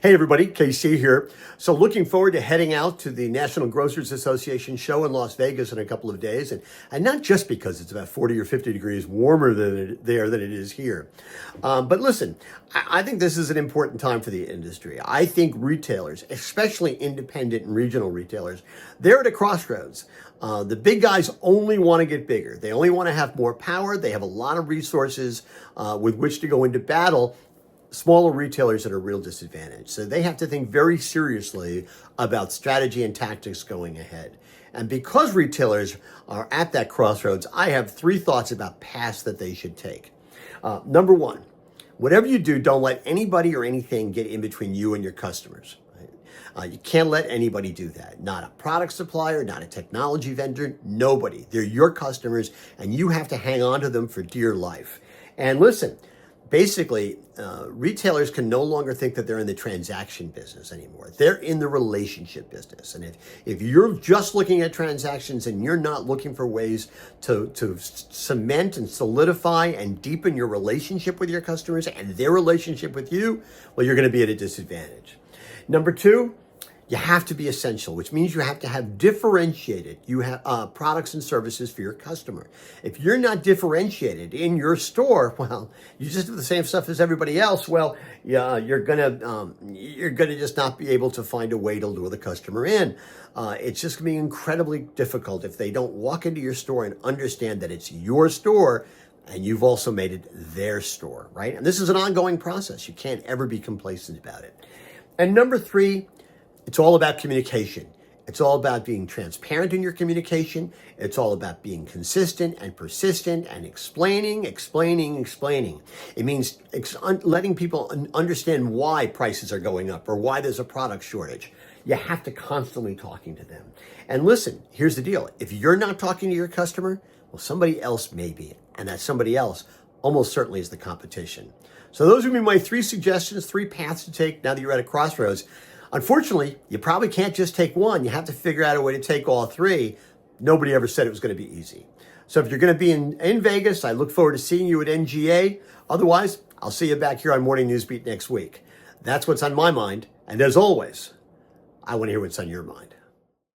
Hey everybody, KC here. So looking forward to heading out to the National Grocers Association show in Las Vegas in a couple of days. And not just because it's about 40 or 50 degrees warmer there than it is here. But listen, I think this is an important time for the industry. I think retailers, especially independent and regional retailers, they're at a crossroads. The big guys only want to get bigger. They only want to have more power. They have a lot of resources with which to go into battle. Smaller retailers at a real disadvantage. So they have to think very seriously about strategy and tactics going ahead. And because retailers are at that crossroads, I have three thoughts about paths that they should take. Number one, whatever you do, don't let anybody or anything get in between you and your customers. You can't let anybody do that. Not a product supplier, not a technology vendor, nobody. They're your customers and you have to hang on to them for dear life. And listen, basically, retailers can no longer think that they're in the transaction business anymore. They're in the relationship business. And if you're just looking at transactions and you're not looking for ways to cement and solidify and deepen your relationship with your customers and their relationship with you, well, you're going to be at a disadvantage. Number two, you have to be essential, which means you have to have differentiated products and services for your customer. If you're not differentiated in your store, well, you just do the same stuff as everybody else. Well, yeah, you're gonna just not be able to find a way to lure the customer in. It's just gonna be incredibly difficult if they don't walk into your store and understand that it's your store and you've also made it their store, right? And this is an ongoing process. You can't ever be complacent about it. And number three, it's all about communication. It's all about being transparent in your communication. It's all about being consistent and persistent and explaining. It means letting people understand why prices are going up or why there's a product shortage. You have to constantly talking to them. And listen, here's the deal. If you're not talking to your customer, well, somebody else may be. And that somebody else almost certainly is the competition. So those would be my three suggestions, three paths to take now that you're at a crossroads. Unfortunately, you probably can't just take one. You have to figure out a way to take all three. Nobody ever said it was going to be easy. So if you're going to be in Vegas, I look forward to seeing you at NGA. Otherwise, I'll see you back here on Morning Newsbeat next week. That's what's on my mind. And as always, I want to hear what's on your mind.